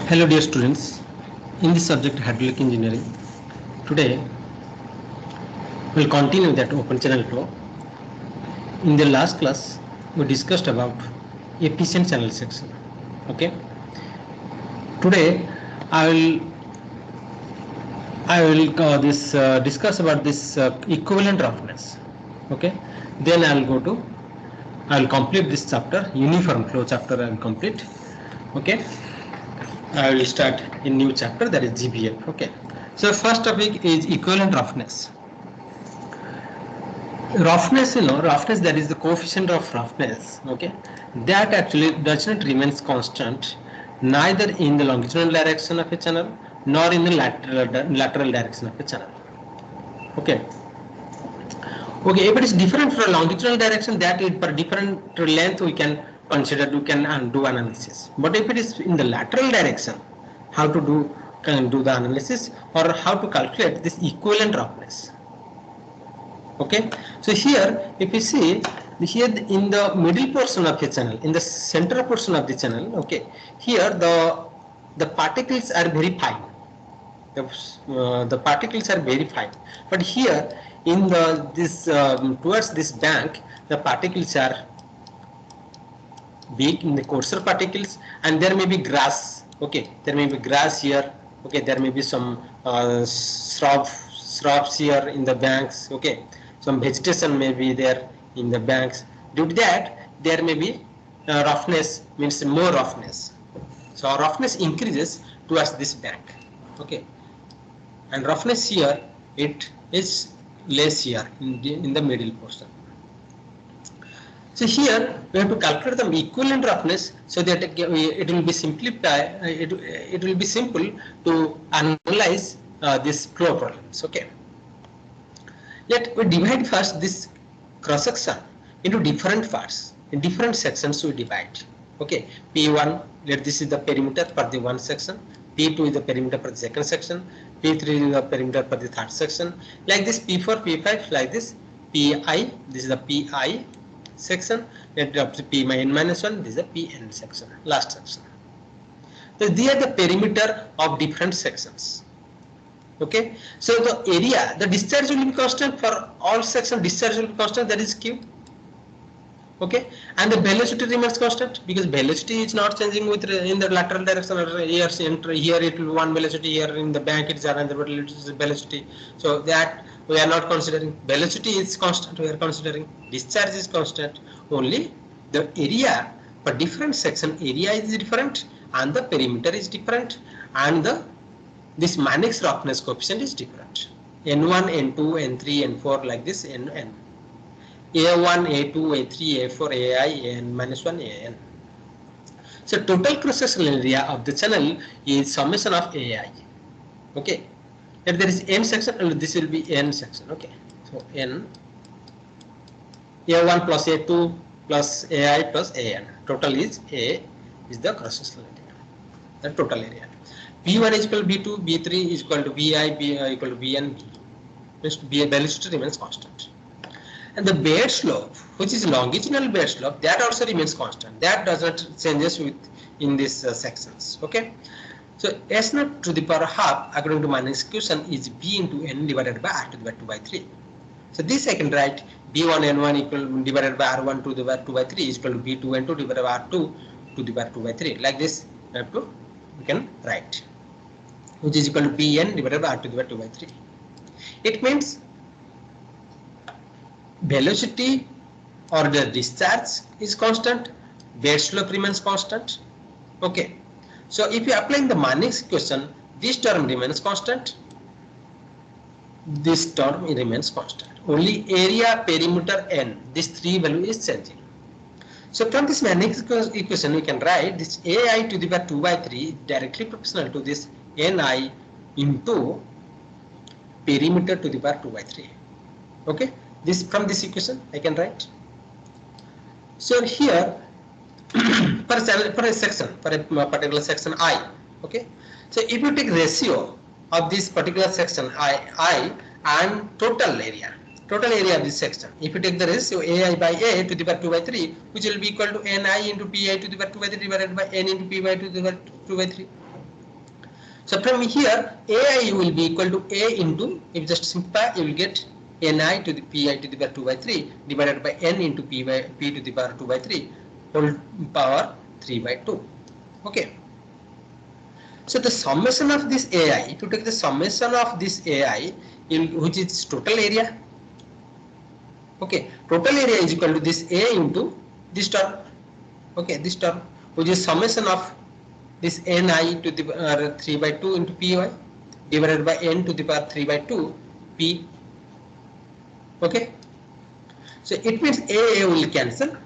Hello dear students, in this subject hydraulic engineering, today we'll continue that open channel flow. In the last class, we discussed about efficient channel section. Okay. Today I will discuss about this equivalent roughness. Okay. Then I'll complete this chapter, uniform flow chapter I will complete. Okay. I will start a new chapter, that is GBF. Okay. So first topic is equivalent roughness. Roughness, roughness, that is the coefficient of roughness. Okay, that actually does not remains constant neither in the longitudinal direction of a channel nor in the lateral direction of a channel. Okay. Okay, if it is different for a longitudinal direction, that is per different length we can consider, we can do analysis. But if it is in the lateral direction, how to can do the analysis, or how to calculate this equivalent roughness. Okay, so here if you see here in the middle portion of the channel, in the center portion of the channel, okay, here the particles are very fine. The particles are very fine, but here in towards this bank, the particles are big in the coarser particles, and there may be grass. Okay, there may be grass here. Okay, there may be some shrubs here in the banks. Okay, some vegetation may be there in the banks. Due to that, there may be roughness, means more roughness. So roughness increases towards this bank. Okay, and roughness here, it is less here in the middle portion. So here we have to calculate the equivalent roughness, so that it will be simplified. It will be simple to analyze this flow problems. Okay. Let we divide first this cross section into different parts. In different sections we divide. Okay. P1, let this is the perimeter for the one section. P2 is the perimeter for the second section. P3 is the perimeter for the third section. Like this P4, P5, like this Pi. This is the Pi section. Let up to P n minus 1. This is the Pn section. Last section. So these are the perimeter of different sections. Okay, so the area, the discharge will be constant for all sections. Discharge will be constant, that is Q. Okay, and the velocity remains constant because velocity is not changing with in the lateral direction. Or here it will be one velocity, here in the bank it is another velocity. So that we are not considering. Velocity is constant. We are considering discharge is constant. Only the area for different section area is different, and the perimeter is different, and this Mannix roughness coefficient is different. N1, N2, N3, N4, like this, N. A1, A2, A3, A4, AI, An minus 1, An. So total cross-sectional area of the channel is summation of AI. Okay. If there is N section, this will be N section. Okay. So N, A1 plus A2 plus AI plus An. Total is A is the cross-sectional area. The total area. B1 is equal to B2, B3 is equal to Bi, B equal to Bn, B. Velocity remains constant. And the bed slope, which is longitudinal bed slope, that also remains constant. That does not changes with in these sections. Okay. So S naught to the power half, according to Mannix equation, is B into N divided by R to the power 2 by 3. So this I can write B1 N1 equal divided by R1 to the power 2 by 3 is equal to B2 N2 divided by R2 to the power 2 by 3. Like this, we can write, which is equal to Bn divided by R to the power 2 by 3. It means velocity or the discharge is constant, bed slope remains constant. Okay. So if you apply the Mannix equation, this term remains constant, this term remains constant. Only area, perimeter, N, these three value is changing. So from this Mannix equation, we can write this AI to the power 2 by 3 is directly proportional to this Ni into perimeter to the power 2 by 3. Okay. This from this equation I can write. So here for a section, for a particular section I. Okay. So if you take ratio of this particular section I and total area of this section, if you take the ratio AI by A to the power 2 by 3, which will be equal to Ni into Pi to the power 2 by 3 divided by N into Py to the power 2 by 3. So from here, AI will be equal to A into, if you just simplify, you will get Ni to the Pi to the power 2 by 3 divided by N into P to the power 2 by 3 whole power 3 by 2. Okay. So the summation of this AI, if you take the summation of this AI, which is total area. Okay, total area is equal to this A into this term. Okay, this term, which is summation of this Ni to the power 3 by 2 into Py divided by N to the power 3 by 2 P. Okay, so it means A will cancel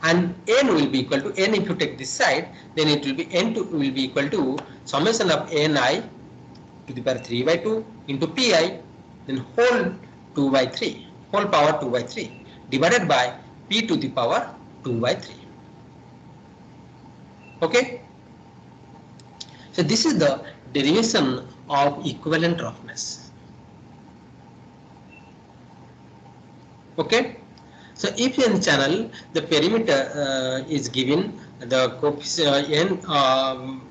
and N will be equal to N. If you take this side, then it will be N will be equal to summation of Ni to the power 3 by 2 into Pi, then whole 2 by 3, whole power 2 by 3 divided by P to the power 2 by 3. Okay. So this is the derivation of equivalent roughness. Okay. So if in channel the perimeter is given, the coefficient N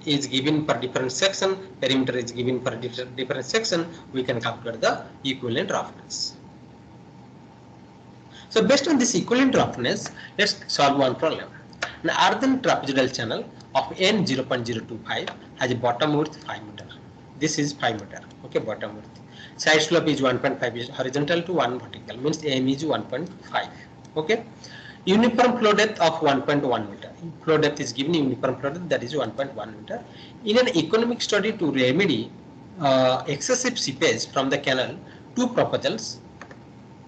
is given per different section, perimeter is given per different section, we can calculate the equivalent roughness. So based on this equivalent roughness, let's solve one problem. An earthen trapezoidal channel of N 0.025 has a bottom width 5 meter. This is 5 meter. Okay, bottom width. Side slope is 1.5 is horizontal to 1 vertical, means M is 1.5. Okay, uniform flow depth of 1.1 meter. Flow depth is given, uniform flow depth, that is 1.1 meter. In an economic study to remedy excessive seepage from the canal, two proposals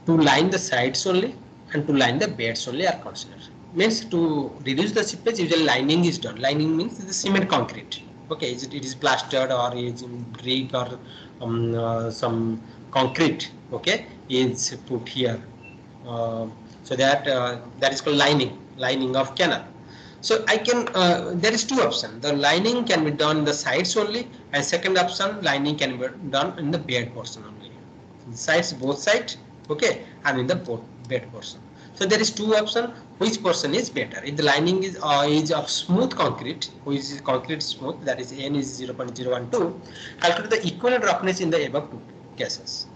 to line the sides only and to line the beds only are considered. Means to reduce the seepage, usually lining is done. Lining means the cement concrete. Okay, it is plastered or is brick or some concrete. Okay, is put here. So that that is called lining of canal. So I can there is two options. The lining can be done in the sides only, and second option, lining can be done in the bed portion only. Sides, both sides, okay, and in the bed portion. So there is two options. Which portion is better? If the lining is of smooth concrete, which is concrete smooth, that is N is 0.012, calculate the equivalent roughness in the above two cases.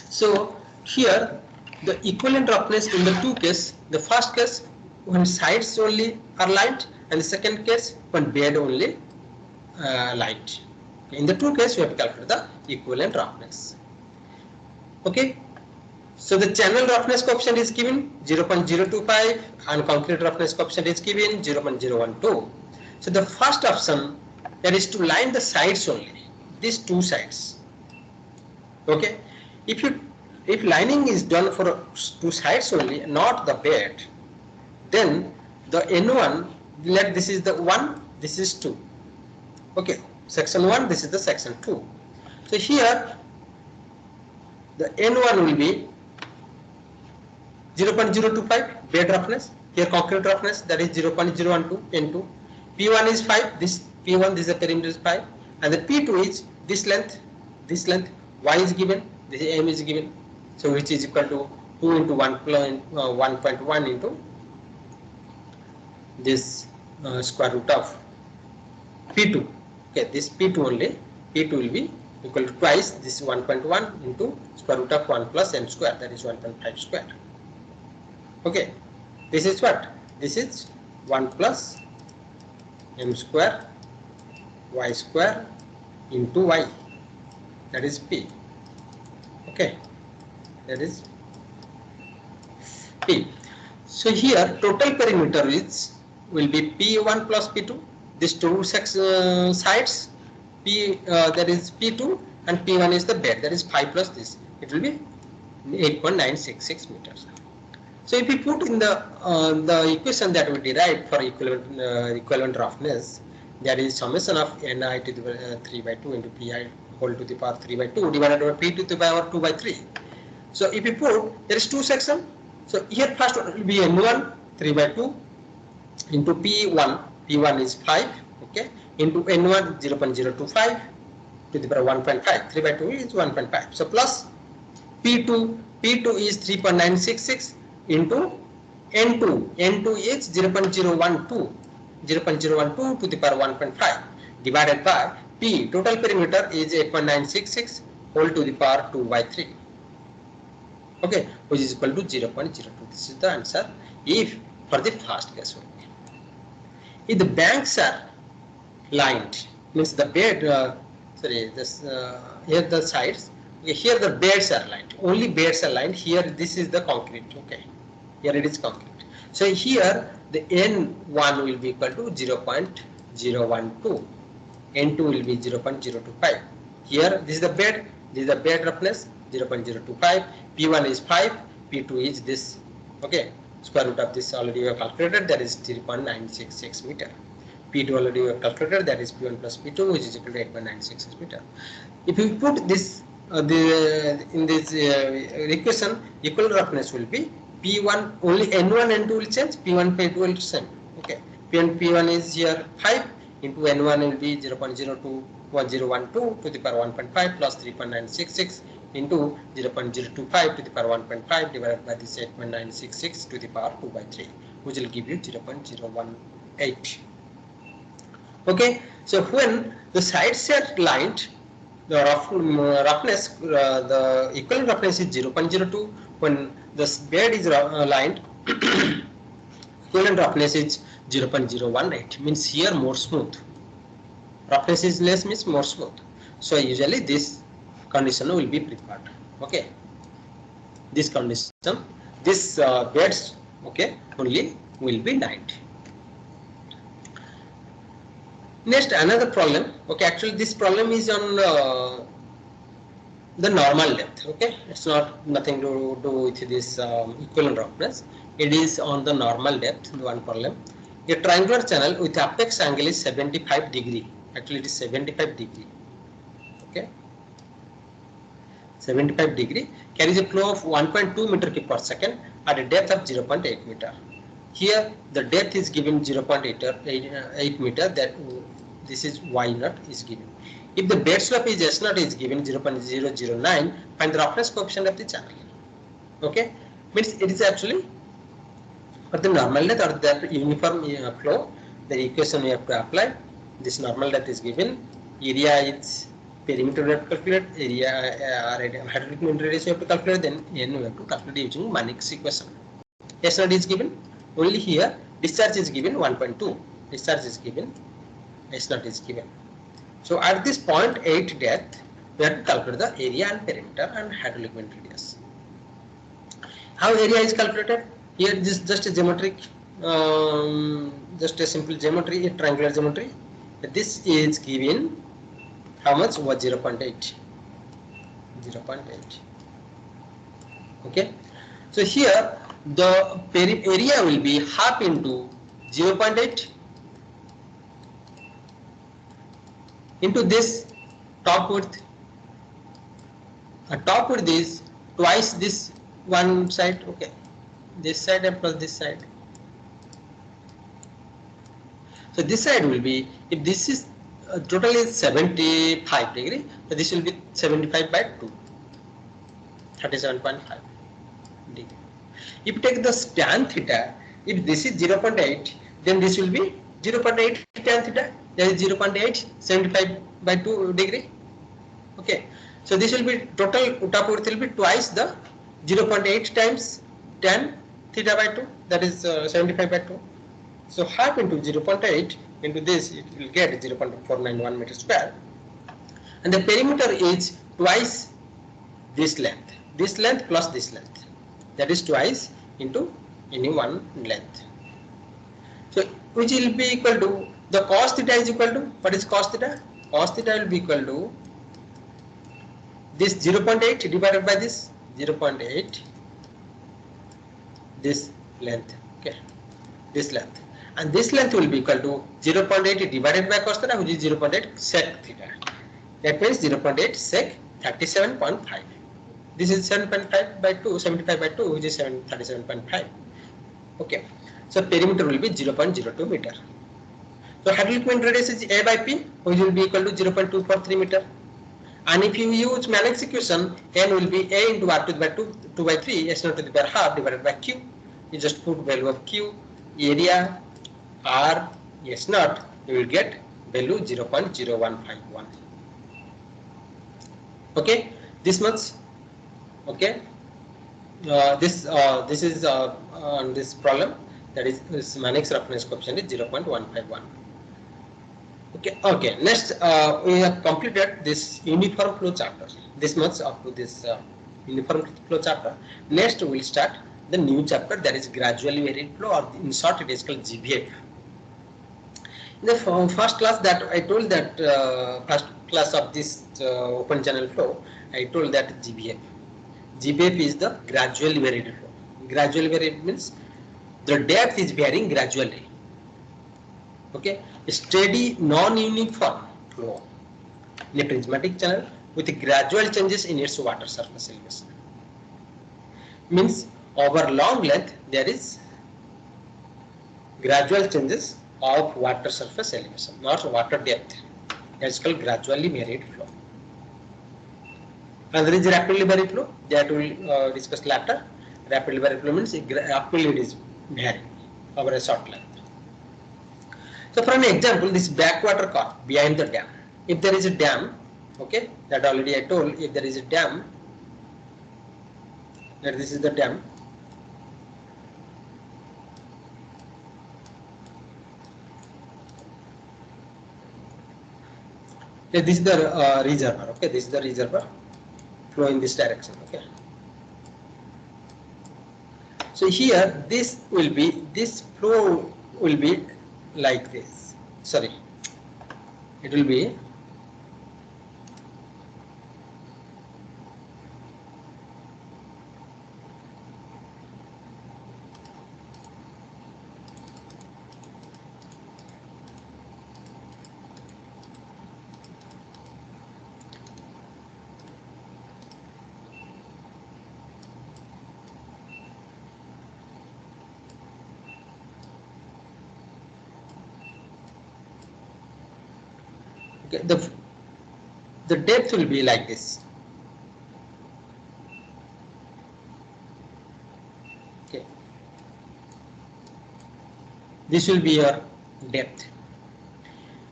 So here the equivalent roughness in the two cases, the first case when sides only are lined, and the second case when bed only lined. In the two cases, we have to calculate the equivalent roughness. Okay. So the channel roughness coefficient is given 0.025 and concrete roughness coefficient is given 0.012. So the first option, that is to line the sides only, these two sides. Okay. If lining is done for two sides only, not the bed, then the N1, let this is the 1, this is 2. Okay, section 1, this is the section 2. So here the N1 will be 0.025 bed roughness, here concrete roughness, that is 0.012 N2. P1 is 5, this P1, this is the perimeter is 5, and the P2 is this length, Y is given, this M is given, so which is equal to 2 into 1.1 into this square root of P2. Okay, this P2 only, P2 will be equal to twice this 1.1 into square root of 1 plus M square, that is 1.5 square. Okay, this is what? This is 1 plus M square Y square into Y, that is P. Okay, that is P. So here total perimeter will be P1 plus P2. These two sides, P that is P2 and P1 is the bed, that is 5 plus this. It will be 8.966 meters. So if we put in the equation that we derived for equivalent roughness, that is summation of Ni to the 3 by 2 into Pi whole to the power 3 by 2 divided by P to the power 2 by 3. So if we put, there is two sections. So here first one will be N1 3 by 2 into P1, P1 is 5, okay, into N1 0.025 to the power 1.5, 3 by 2 is 1.5. So plus P2 is 3.966 into N2 is 0.012 to the power 1.5 divided by P total perimeter is 8.966 whole to the power 2 by 3. Okay, which is equal to 0.02. This is the answer if for the first case only. If the banks are lined, means the bed, here the sides, okay, here the beds are lined, only beds are lined, here this is the concrete, okay, here it is concrete. So here the N1 will be equal to 0.012, N2 will be 0.025. Here this is the bed roughness 0.025, P1 is 5, P2 is this, okay, square root of this already we have calculated, that is 3.966 meter. P2 already we have calculated, that is P1 plus P2, which is equal to 8.966 meter. If you put this in this equation, equal roughness will be P1, only N1 N2 will change, P1 P2 will same. Okay, P1 is here 5 into N1 will be 0.021012 to the power 1.5 plus 3.966 into 0.025 to the power 1.5 divided by this 8.966 to the power 2 by 3, which will give you 0.018. Okay, so when the sides are lined, the roughness, the equivalent roughness is 0.02. When the bed is lined, equivalent roughness is 0.018. Means here more smooth. Roughness is less means more smooth. So usually this condition will be preferred. Okay, this condition, this beds, okay, only will be lined. Next, another problem. Okay, actually this problem is on the normal depth. Okay, it's not nothing to do with this equivalent roughness. It is on the normal depth. One problem. A triangular channel with apex angle is 75 degree. Actually, it is 75 degree. Okay, 75 degree carries a flow of 1.2 meter cube per second at a depth of 0.8 meter. Here the depth is given 0.8 meter. That this is y naught is given. If the bed slope is s naught is given 0.009, find the roughness coefficient of the channel. Okay, means it is actually for the normal depth or the uniform flow. The equation we have to apply. This normal depth is given. Area is perimeter we have to calculate. Area hydraulic mean radius we have to calculate. Then n we have to calculate using Manning's equation. S naught is given. Only here discharge is given 1.2. Discharge is given. S naught is given. So at this 0.8 depth, we have to calculate the area and perimeter and hydraulic mean radius. How area is calculated? Here this is just a geometric, just a simple geometry, a triangular geometry. This is given how much? Was 0.8. 0.8. Okay. So here the area will be half into 0.8 into this top width. Top width is twice this one side. Okay, this side and plus this side. So this side will be, if this is total is 75 degree, so this will be 75 by 2, 37.5 degree. If you take the tan theta, if this is 0.8, then this will be 0.8 tan theta, that is 0.8 75 by 2 degree. Okay, so this will be total top width will be twice the 0.8 times tan theta by 2, that is 75 by 2. So half into 0.8 into this, it will get 0.491 meter square, and the perimeter is twice this length. This length plus this length, that is twice into any one length. So which will be equal to the cos theta is equal to, what is cos theta? Cos theta will be equal to this 0.8 divided by this 0.8, this length. Okay, this length, and this length will be equal to 0.8 divided by cos theta, which is 0.8 sec theta. That means 0.8 sec 37.5. This is 7.5 by 2, 75 by 2, which is 37.5. Okay, so perimeter will be 0.02 meter. So hydraulic mean radius is A by P, which will be equal to 0.243 meter. And if you use Manning's equation, N will be A into R to the power 2 by 3, S naught to the power half divided by Q. You just put value of Q, area, R, S naught, you will get value 0.0151. Okay, this much. Okay, this is on this problem, that is this Mannix roughness coefficient is 0.151. Okay. Next, we have completed this uniform flow chapter. This much up to this uniform flow chapter. Next, we will start the new chapter, that is gradually varied flow, or in short it is called GVF. In the first class that I told that first class of this open channel flow, I told that GVF. GVF is the gradually varied flow. Gradually varied means the depth is varying gradually. Okay, steady non-uniform flow in a prismatic channel with gradual changes in its water surface elevation. Means over long length there is gradual changes of water surface elevation, not water depth. That is called gradually varied flow. And there is rapidly varied flow that we will discuss later. Rapidly varied flow means rapidly it is varying over a short length. So for an example, this backwater curve behind the dam. If there is a dam, okay, that already I told, if there is a dam, that this is the dam. Okay, this is the reservoir, okay, this is the reservoir flow in this direction, okay. So here this flow will be like this. Sorry, it will be the depth will be like this. Okay, this will be your depth.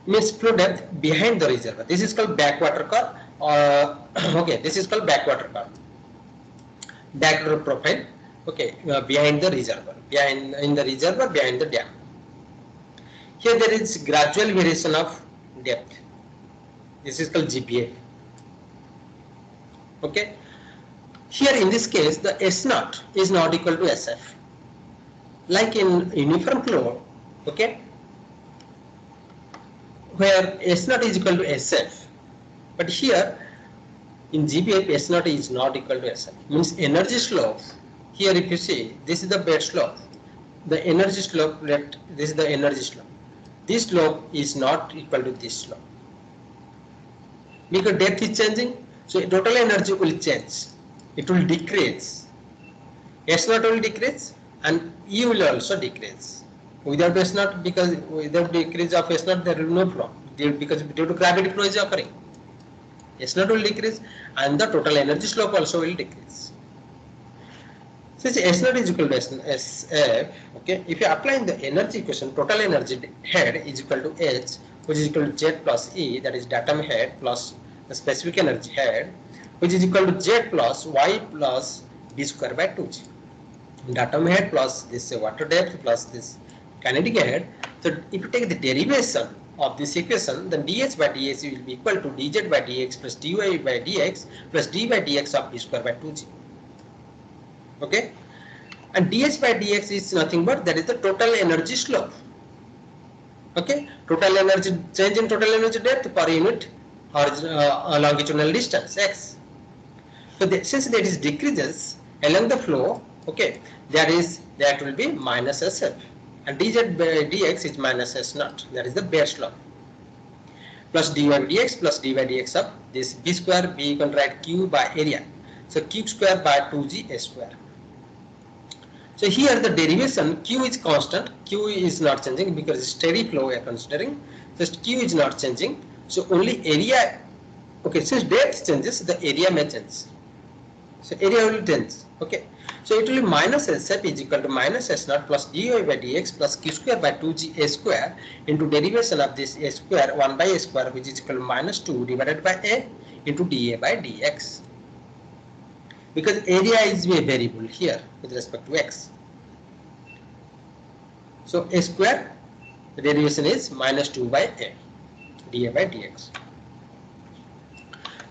Means flow depth behind the reservoir. This is called backwater curve. Okay, this is called backwater curve. Backwater profile. Okay, behind the reservoir, in the reservoir behind the dam. Here there is gradual variation of depth. This is called GPF. Okay. Here in this case, the S0 is not equal to SF. Like in uniform flow, okay, where S0 is equal to SF. But here in GPF, S0 is not equal to SF. Means energy slope. Here if you see, this is the bed slope. The energy slope, this is the energy slope. This slope is not equal to this slope. Because depth is changing, so total energy will change. It will decrease. S0 will decrease and E will also decrease. Without S0, because without decrease of S0, there will be no flow. Because due to gravity flow is occurring. S0 will decrease and the total energy slope also will decrease. Since S0 is equal to SF, okay, if you apply in the energy equation, total energy head is equal to H, which is equal to Z plus E, that is datum head plus the specific energy head, which is equal to Z plus Y plus D square by 2G. Datum head plus this water depth plus this kinetic head. So if you take the derivation of this equation, then dH by dx will be equal to dz by dx plus dy by dx plus d by dx of D square by 2G. Okay, and dH by dx is nothing but that is the total energy slope. Okay, total energy change in total energy depth per unit or longitudinal distance x. So since that is decreases along the flow, okay, that will be minus SF, and dz by dx is minus S0. That is the bare slope. Plus dy by dx plus d by dx of this b square, b you can write q by area. So cube square by 2g a square. So here the derivation q is constant, q is not changing because it's steady flow we are considering. Just q is not changing. So only area, okay, since depth changes, the area may change. So area will change. Okay. So it will be minus SF is equal to minus S naught plus dy by dx plus q square by 2g a square into derivation of this a square 1 by a square, which is equal to minus 2 divided by a into dA by dx. Because area is a variable here with respect to x. So a square, the derivation is minus 2 by a dA by dx.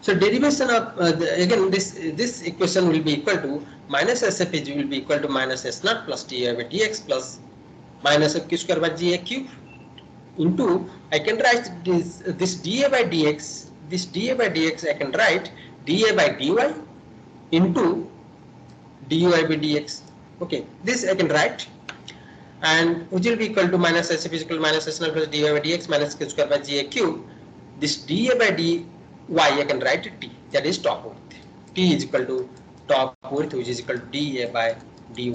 So derivation of again this equation will be equal to minus SFG will be equal to minus S naught plus dy by dx plus minus q square by ga cube into, I can write this dA by dx, this dA by dx I can write dA by dy into dy by dx. Okay, this I can write, and which will be equal to minus SF is equal to minus S naught plus dy by dx minus q square by ga cube. This dA by dy I can write t, that is top width. T is equal to top width, which is equal to dA by dy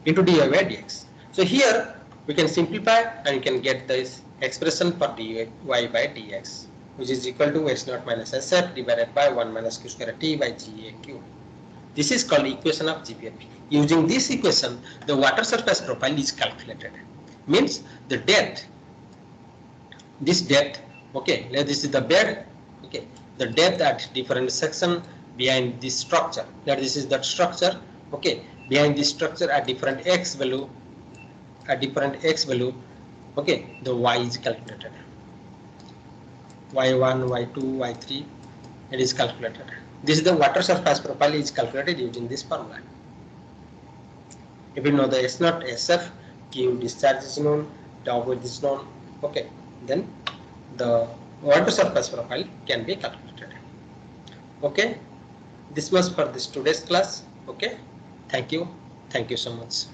into dy by dx. So here we can simplify and you can get this expression for dy by dx, which is equal to S naught minus SF divided by 1 minus q square t by ga cube. This is called equation of GPRP. Using this equation, the water surface profile is calculated. Means the depth, this depth, okay, this is the bed, okay, the depth at different section behind this structure, that this is that structure, okay, behind this structure at different x value, okay, the y is calculated, y1, y2, y3, it is calculated. This is the water surface profile is calculated using this formula. If you know the S naught, SF, Q discharge is known, top width is known, okay, then the water surface profile can be calculated. Okay, this was for this today's class. Okay, thank you so much.